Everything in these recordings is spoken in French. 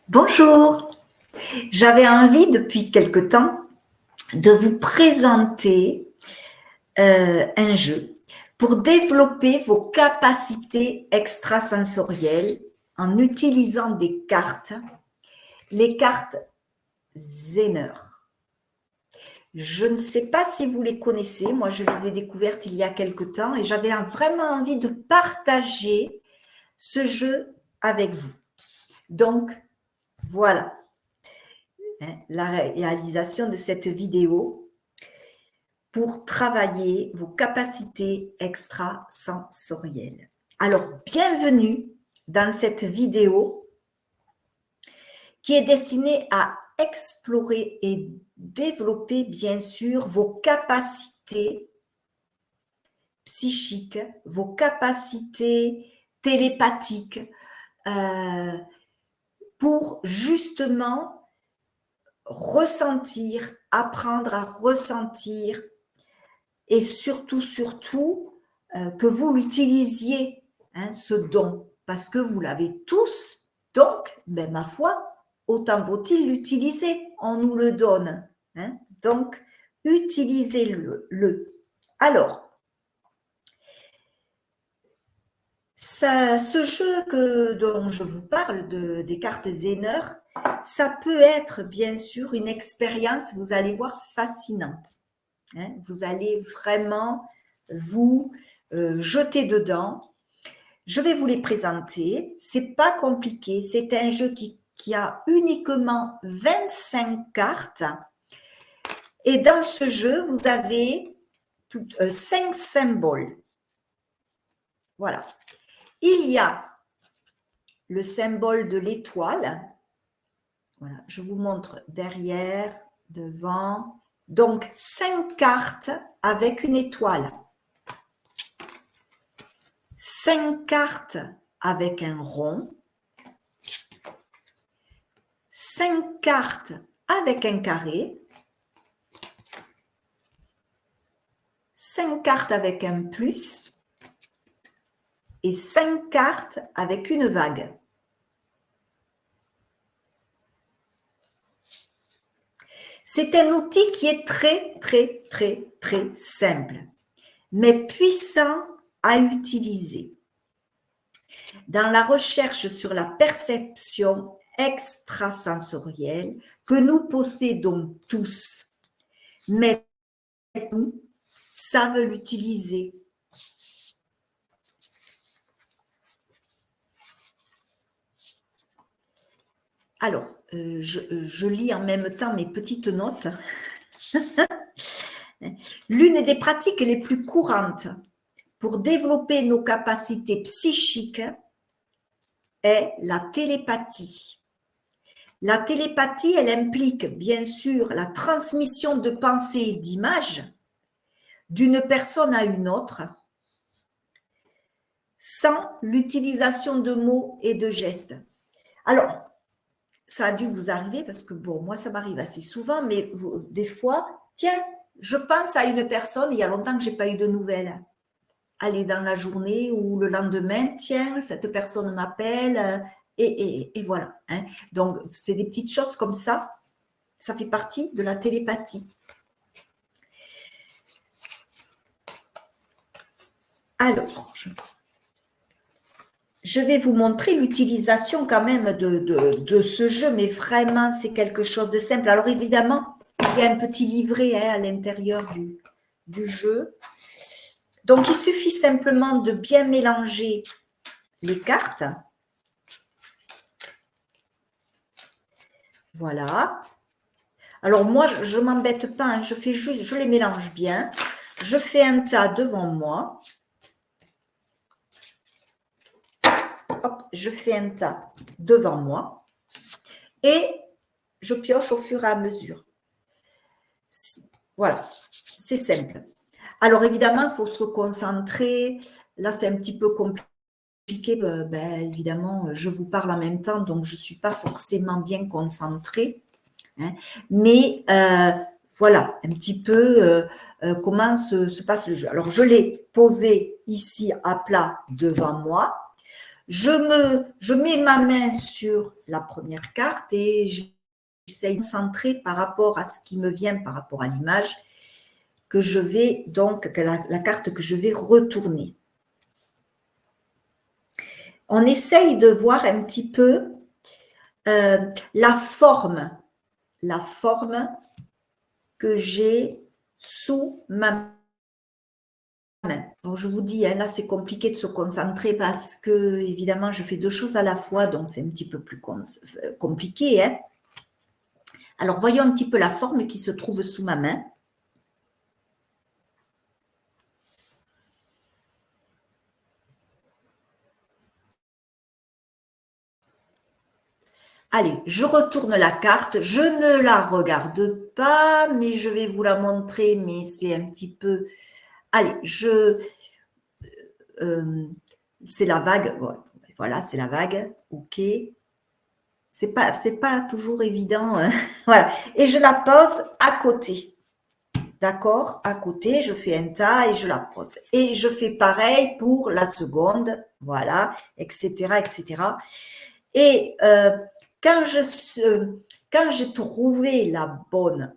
Bonjour, j'avais envie depuis quelque temps de vous présenter un jeu pour développer vos capacités extrasensorielles en utilisant des cartes, les cartes Zener. Je ne sais pas si vous les connaissez, moi je les ai découvertes il y a quelque temps et j'avais vraiment envie de partager ce jeu avec vous. Donc, voilà. La réalisation de cette vidéo pour travailler vos capacités extrasensorielles. Alors, bienvenue dans cette vidéo qui est destinée à explorer et développer, bien sûr, vos capacités psychiques, vos capacités télépathiques, pour justement ressentir, apprendre à ressentir et surtout, que vous l'utilisiez, ce don, parce que vous l'avez tous, donc, ma foi, autant vaut-il l'utiliser, on nous le donne. Donc, utilisez-le. Alors, ce jeu dont je vous parle, des cartes Zener, ça peut être bien sûr une expérience, vous allez voir, fascinante. Vous allez vraiment vous jeter dedans. Je vais vous les présenter. C'est pas compliqué. C'est un jeu qui a uniquement 25 cartes. Et dans ce jeu, vous avez 5 symboles. Voilà. Il y a le symbole de l'étoile. Voilà. Je vous montre derrière, devant. Donc, 5 cartes avec une étoile. 5 cartes avec un rond. 5 cartes avec un carré. 5 cartes avec un plus. Et 5 cartes avec une vague. C'est un outil qui est très, très, très, très simple, mais puissant à utiliser. Dans la recherche sur la perception extrasensorielle que nous possédons tous, mais nous savent l'utiliser. Alors, je lis en même temps mes petites notes. L'une des pratiques les plus courantes pour développer nos capacités psychiques est la télépathie. La télépathie, elle implique bien sûr la transmission de pensées et d'images d'une personne à une autre sans l'utilisation de mots et de gestes. Alors, ça a dû vous arriver parce que, bon, moi, ça m'arrive assez souvent, mais des fois, tiens, je pense à une personne, il y a longtemps que je n'ai pas eu de nouvelles. Allez, dans la journée ou le lendemain, tiens, cette personne m'appelle et voilà. Donc, c'est des petites choses comme ça. Ça fait partie de la télépathie. Alors, je vais vous montrer l'utilisation quand même de ce jeu, mais vraiment, c'est quelque chose de simple. Alors, évidemment, il y a un petit livret à l'intérieur du jeu. Donc, il suffit simplement de bien mélanger les cartes. Voilà. Alors, moi, je ne m'embête pas, je fais juste, je les mélange bien. Je fais un tas devant moi. Hop, je fais un tas devant moi. Et je pioche au fur et à mesure. Voilà, c'est simple. Alors, évidemment, il faut se concentrer. Là, c'est un petit peu compliqué. Évidemment, je vous parle en même temps, donc je ne suis pas forcément bien concentrée. Mais voilà un petit peu comment se passe le jeu. Alors, je l'ai posé ici à plat devant moi. Je mets ma main sur la première carte et j'essaye de me centrer par rapport à ce qui me vient, par rapport à l'image que je vais donc, la carte que je vais retourner. On essaye de voir un petit peu la forme que j'ai sous ma main. Alors je vous dis, hein, là c'est compliqué de se concentrer parce que évidemment je fais deux choses à la fois, donc c'est un petit peu plus compliqué. Hein. Alors voyons un petit peu la forme qui se trouve sous ma main. Allez, je retourne la carte, je ne la regarde pas, mais je vais vous la montrer, mais c'est un petit peu… Allez, c'est la vague, voilà, c'est la vague, ok. C'est pas toujours évident, hein. Voilà. Et je la pose à côté, d'accord? À côté, je fais un tas et je la pose. Et je fais pareil pour la seconde, voilà, etc., etc. Et quand j'ai trouvé la bonne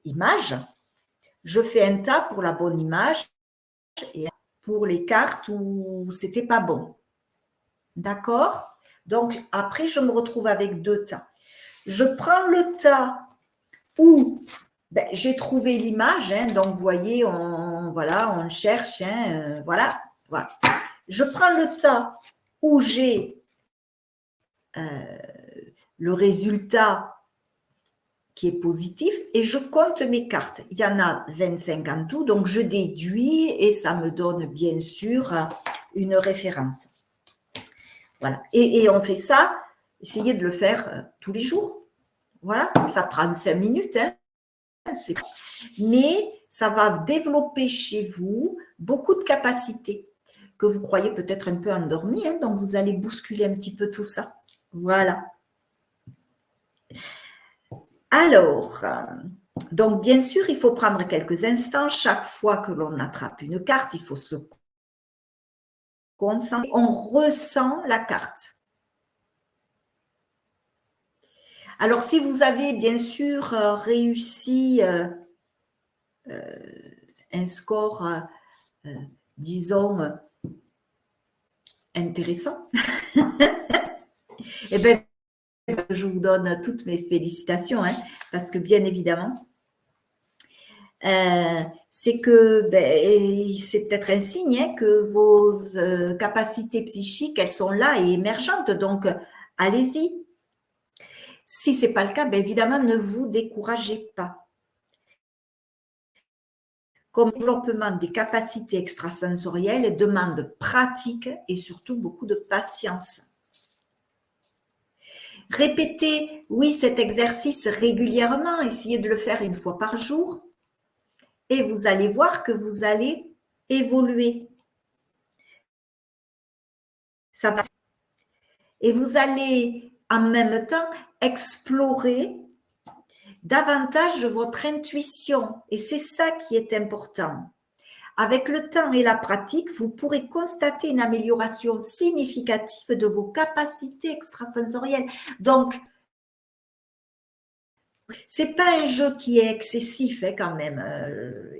image, je fais un tas pour la bonne image et pour les cartes où c'était pas bon. D'accord? Donc, après, je me retrouve avec deux tas. Je prends le tas où j'ai trouvé l'image, hein, donc vous voyez, on cherche, hein, voilà. Je prends le tas où j'ai le résultat qui est positif et je compte mes cartes. Il y en a 25 en tout, donc je déduis et ça me donne bien sûr une référence. Voilà. Et on fait ça, essayez de le faire tous les jours. Voilà, ça prend 5 minutes, hein. Mais ça va développer chez vous beaucoup de capacités que vous croyez peut-être un peu endormies, hein, donc vous allez bousculer un petit peu tout ça. Voilà. Alors, donc bien sûr, il faut prendre quelques instants. Chaque fois que l'on attrape une carte, il faut se concentrer. On ressent la carte. Alors, si vous avez bien sûr réussi un score, disons, intéressant, eh bien, je vous donne toutes mes félicitations, hein, parce que bien évidemment, c'est que c'est peut-être un signe hein, que vos capacités psychiques, elles sont là et émergentes, donc allez-y. Si ce n'est pas le cas, évidemment, ne vous découragez pas. Comme le développement des capacités extrasensorielles demande pratique et surtout beaucoup de patience. Répétez, oui, cet exercice régulièrement, essayez de le faire une fois par jour et vous allez voir que vous allez évoluer. Ça va. Et vous allez en même temps explorer davantage votre intuition et c'est ça qui est important. Avec le temps et la pratique, vous pourrez constater une amélioration significative de vos capacités extrasensorielles. Donc, c'est pas un jeu qui est excessif hein, quand même.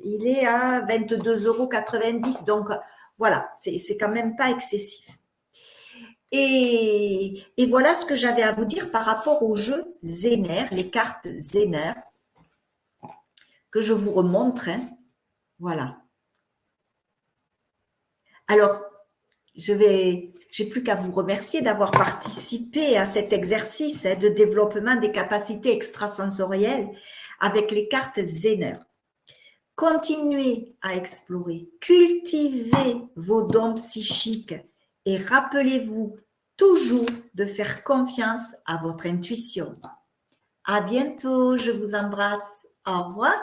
Il est à 22,90 €. Donc, voilà, c'est quand même pas excessif. Et voilà ce que j'avais à vous dire par rapport au jeu Zener, les cartes Zener, que je vous remontre. Hein. Voilà. Alors, j'ai plus qu'à vous remercier d'avoir participé à cet exercice de développement des capacités extrasensorielles avec les cartes Zener. Continuez à explorer, cultivez vos dons psychiques et rappelez-vous toujours de faire confiance à votre intuition. À bientôt, je vous embrasse. Au revoir.